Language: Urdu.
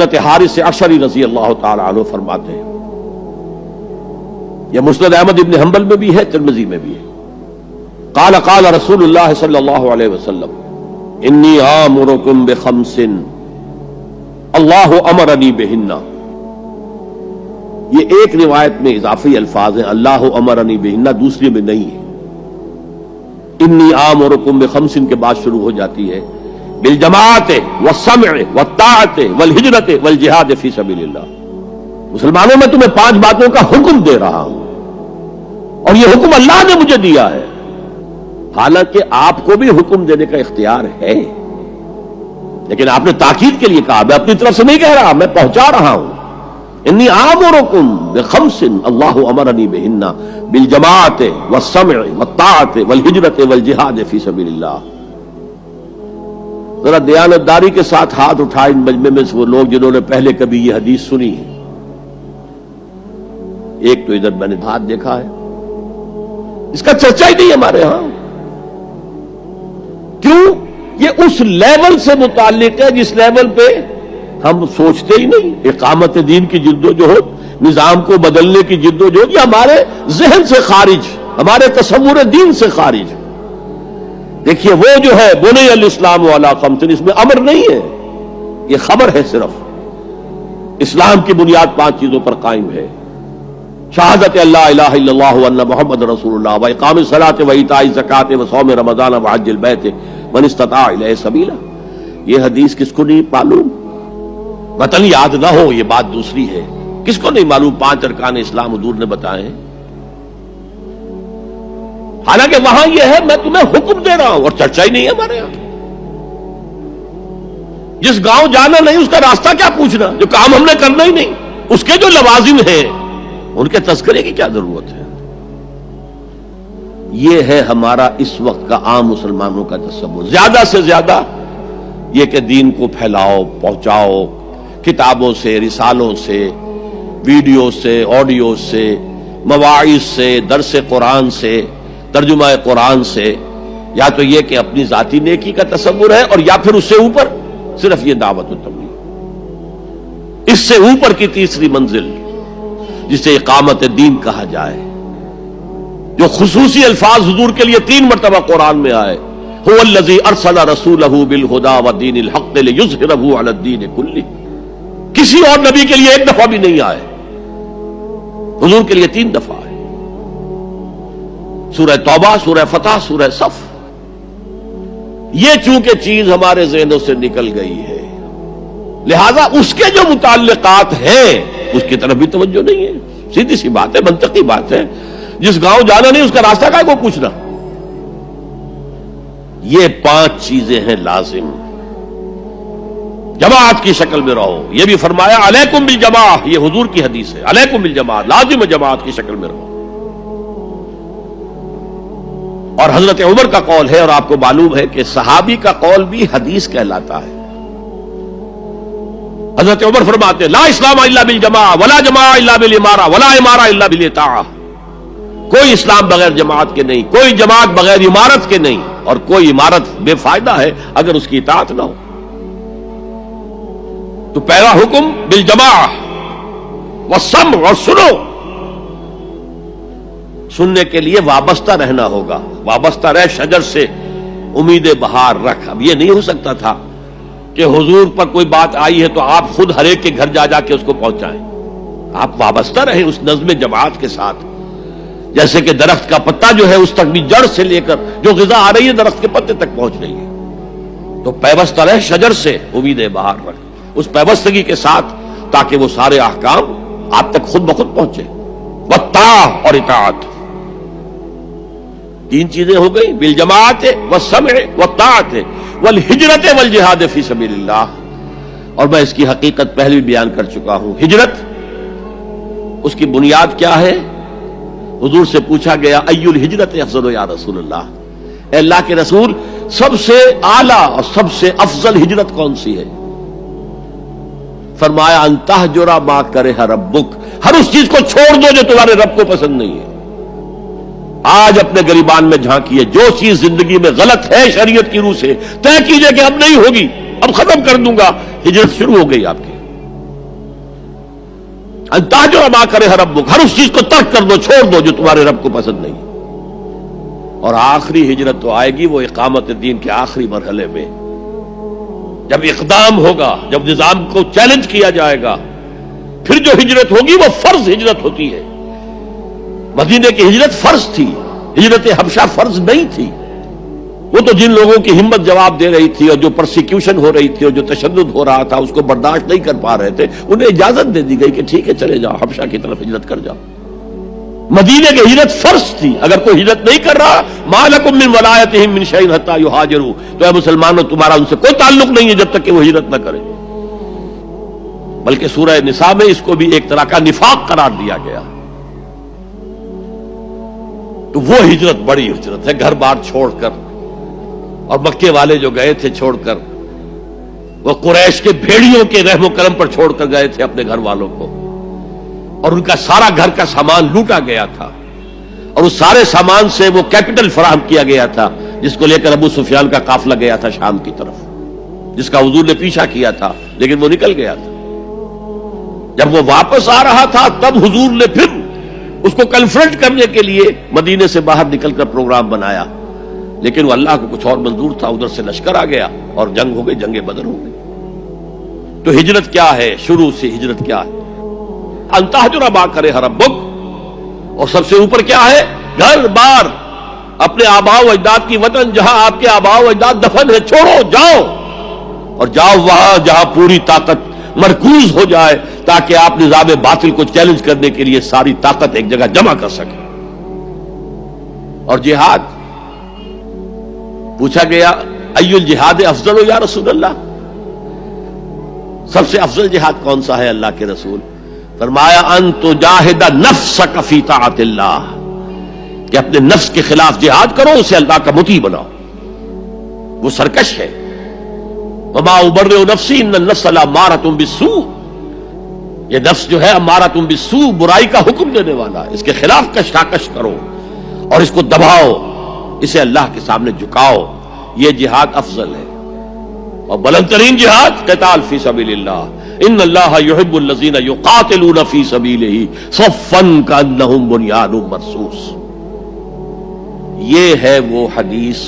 حضرت حارث عشری رضی اللہ تعالی عنہ فرماتے ہیں، یہ مسند احمد ابن حنبل میں بھی ہے، ترمذی میں بھی ہے، قال قال رسول اللہ صلی اللہ علیہ وسلم انی آمرکم بخمس اللہ امرنی بہن۔ یہ ایک روایت میں اضافی الفاظ ہیں، اللہ امرنی بہن، دوسری میں نہیں ہے۔ انی آمرکم بخمس کے بعد شروع ہو جاتی ہے بالجماعت والسمع والطاعت والہجرت والجہاد فی سبیل اللہ۔ مسلمانوں میں تمہیں 5 باتوں کا حکم دے رہا ہوں، اور یہ حکم اللہ نے مجھے دیا ہے، حالانکہ آپ کو بھی حکم دینے کا اختیار ہے، لیکن آپ نے تاکید کے لیے کہا، میں اپنی طرف سے نہیں کہہ رہا، میں پہنچا رہا ہوں۔ انی آمرکم بخمس اللہ امرنی بہن بالجماعت والسمع والطاعت والہجرت والجہاد فی سبیل اللہ۔ ذرا دیانتداری کے ساتھ ہاتھ اٹھائیں ان مجمع میں سے وہ لوگ جنہوں نے پہلے کبھی یہ حدیث سنی ہے۔ ایک تو ادھر میں نے ہاتھ دیکھا ہے، اس کا چرچا ہی نہیں ہمارے ہاں۔ کیوں؟ یہ اس لیول سے متعلق ہے جس لیول پہ ہم سوچتے ہی نہیں۔ اقامت دین کی جدوجہد، نظام کو بدلنے کی جدوجہد، یہ ہمارے ذہن سے خارج، ہمارے تصور دین سے خارج۔ دیکھیے وہ جو ہے بنی الاسلام علی خمس، اس میں امر نہیں ہے، یہ خبر ہے صرف۔ اسلام کی بنیاد 5 چیزوں پر قائم ہے، شہادت اللہ الہ الا اللہ وان محمد رسول اللہ، واقام الصلاۃ وایتاء الزکوٰۃ وصوم رمضان وحج البیت من استطاع الیہ سبیلا۔ یہ حدیث کس کو نہیں معلوم؟ وطن یاد نہ ہو یہ بات دوسری ہے، کس کو نہیں معلوم 5 ارکان اسلام حضور نے بتائے ہیں؟ حالانکہ وہاں یہ ہے میں تمہیں حکم دے رہا ہوں، اور چرچا ہی نہیں ہے ہمارے یہاں۔ جس گاؤں جانا نہیں اس کا راستہ کیا پوچھنا، جو کام ہم نے کرنا ہی نہیں، اس کے جو لوازم ہیں ان کے تذکرے کی کیا ضرورت ہے؟ یہ ہے ہمارا اس وقت کا عام مسلمانوں کا تصور۔ زیادہ سے زیادہ یہ کہ دین کو پھیلاؤ، پہنچاؤ، کتابوں سے، رسالوں سے، ویڈیو سے، آڈیو سے، مواعظ سے، درس قرآن سے، ترجمہ قرآن سے، یا تو یہ کہ اپنی ذاتی نیکی کا تصور ہے، اور یا پھر اس سے اوپر صرف یہ دعوت و تبلیغ۔ اس سے اوپر کی تیسری منزل جسے اقامت دین کہا جائے، جو خصوصی الفاظ حضور کے لیے 3 مرتبہ قرآن میں آئے، هو الذی ارسل رسولہ بالہدی ودین الحق لیظہرہ علی الدین کلہ۔ کسی اور نبی کے لیے 1 دفعہ بھی نہیں آئے، حضور کے لیے 3 دفعہ آئے، سورہ توبہ، سورہ فتح، سورہ صف۔ یہ چونکہ چیز ہمارے ذہنوں سے نکل گئی ہے، لہذا اس کے جو متعلقات ہیں اس کی طرف بھی توجہ نہیں ہے۔ سیدھی سی بات ہے، منطقی بات ہے، جس گاؤں جانا نہیں اس کا راستہ کا کو پوچھنا۔ یہ 5 چیزیں ہیں لازم۔ جماعت کی شکل میں رہو، یہ بھی فرمایا علیکم بالجماع، یہ حضور کی حدیث ہے، علیکم بالجماع، لازم جماعت کی شکل میں رہو۔ اور حضرت عمر کا قول ہے، اور آپ کو معلوم ہے کہ صحابی کا قول بھی حدیث کہلاتا ہے۔ حضرت عمر فرماتے لا اسلام الا بالجماع ولا جماع الا بالامارہ ولا امارہ الا بالاطاعہ۔ کوئی اسلام بغیر جماعت کے نہیں، کوئی جماعت بغیر عمارت کے نہیں، اور کوئی عمارت بے فائدہ ہے اگر اس کی اطاعت نہ ہو۔ تو پہلا حکم بالجماع والسمع، اور سننے کے لیے وابستہ رہنا ہوگا، وابستہ رہ شجر سے امید بہار رکھ۔ اب یہ نہیں ہو سکتا تھا کہ حضور پر کوئی بات آئی ہے تو آپ خود ہر ایک کے گھر جا جا کے اس کو پہنچائیں۔ آپ وابستہ رہیں اس نظم جماعت کے ساتھ، جیسے کہ درخت کا پتا جو ہے اس تک بھی جڑ سے لے کر جو غذا آ رہی ہے درخت کے پتے تک پہنچ رہی ہے۔ تو پیوستہ رہ شجر سے امید بہار رکھ، اس پیوستگی کے ساتھ، تاکہ وہ سارے احکام آپ تک خود بخود پہنچے۔ والطاعہ، اور اطاعت۔ 3 چیزیں ہو گئی، بالجماعت والسمع والطاعت والہجرت والجہاد فی سبیل اللہ۔ اور میں اس کی حقیقت پہلے بھی بیان کر چکا ہوں۔ ہجرت، اس کی بنیاد کیا ہے؟ حضور سے پوچھا گیا ای الہجرت افضل یا رسول اللہ، اے اللہ کے رسول سب سے اعلیٰ اور سب سے افضل ہجرت کون سی ہے؟ فرمایا ان تہجر ما کرہ ربک، ہر اس چیز کو چھوڑ دو جو تمہارے رب کو پسند نہیں ہے۔ آج اپنے گریبان میں جھانکیے، جو چیز زندگی میں غلط ہے شریعت کی روح سے طے کیجئے کہ اب نہیں ہوگی، اب ختم کر دوں گا، ہجرت شروع ہو گئی آپ کی۔ ان تہجر ما کرہ ربک، ہر اس چیز کو ترک کر دو، چھوڑ دو جو تمہارے رب کو پسند نہیں۔ اور آخری ہجرت تو آئے گی وہ اقامت دین کے آخری مرحلے میں، جب اقدام ہوگا، جب نظام کو چیلنج کیا جائے گا، پھر جو ہجرت ہوگی وہ فرض ہجرت ہوتی ہے۔ مدینے کی ہجرت فرض تھی، ہجرت حبشہ فرض نہیں تھی۔ وہ تو جن لوگوں کی ہمت جواب دے رہی تھی اور جو پرسیکیوشن ہو رہی تھی اور جو تشدد ہو رہا تھا اس کو برداشت نہیں کر پا رہے تھے، انہیں اجازت دے دی گئی کہ ٹھیک ہے چلے جاؤ، حبشہ کی طرف ہجرت کر جاؤ۔ مدینے کی ہجرت فرض تھی، اگر کوئی ہجرت نہیں کر رہا، ما لکم من ولایتہم من شیء حتی یہاجروا، تو اے مسلمانوں تمہارا ان سے کوئی تعلق نہیں ہے جب تک کہ وہ ہجرت نہ کرے۔ بلکہ سورہ نساء میں اس کو بھی ایک طرح کا نفاق قرار دیا گیا۔ تو وہ ہجرت بڑی ہجرت ہے، گھر بار چھوڑ کر، اور مکے والے جو گئے تھے چھوڑ کر، وہ قریش کے بھیڑیوں کے رحم و کرم پر چھوڑ کر گئے تھے اپنے گھر والوں کو، اور ان کا سارا گھر کا سامان لوٹا گیا تھا، اور اس سارے سامان سے وہ کیپٹل فراہم کیا گیا تھا جس کو لے کر ابو سفیان کا قافلہ گیا تھا شام کی طرف، جس کا حضور نے پیچھا کیا تھا لیکن وہ نکل گیا تھا۔ جب وہ واپس آ رہا تھا تب حضور نے پھر اس کو کنفرنٹ کرنے کے لیے مدینے سے باہر نکل کر پروگرام بنایا، لیکن وہ اللہ کو کچھ اور منظور تھا، ادھر سے لشکر آ گیا اور جنگ ہو گئی، جنگ بدر ہو گئی۔ تو ہجرت کیا ہے؟ شروع سے ہجرت کیا ہے؟ ان تہجر ما کرہ ربک، اور سب سے اوپر کیا ہے؟ گھر بار، اپنے آباء و اجداد کی وطن جہاں آپ کے آباء و اجداد دفن ہے، چھوڑو، جاؤ، اور جاؤ وہاں جہاں پوری طاقت مرکوز ہو جائے تاکہ آپ نظام باطل کو چیلنج کرنے کے لیے ساری طاقت ایک جگہ جمع کر سکیں۔ اور جہاد پوچھا گیا ای الجہاد افضل یا رسول اللہ، سب سے افضل جہاد کون سا ہے اللہ کے رسول؟ فرمایا ان تجاہد نفسک فی طاعت اللہ، کہ اپنے نفس کے خلاف جہاد کرو، اسے اللہ کا مطیع بناؤ۔ وہ سرکش ہے، وما ابرئ نفسی ان النفس لامارۃ بالسوء، یہ نفس جو ہے امارۃ بالسوء، برائی کا حکم دینے والا ہے، اس کے خلاف کشاکش کرو اور اس کو دباؤ، اسے اللہ کے سامنے جھکاؤ، یہ جہاد افضل ہے۔ اور بلند ترین جہاد قتال فی سبیل اللہ، ان اللہ یحب الذین یقاتلون فی سبیلہ صفا کانہم بنیان مرصوص۔ یہ ہے وہ حدیث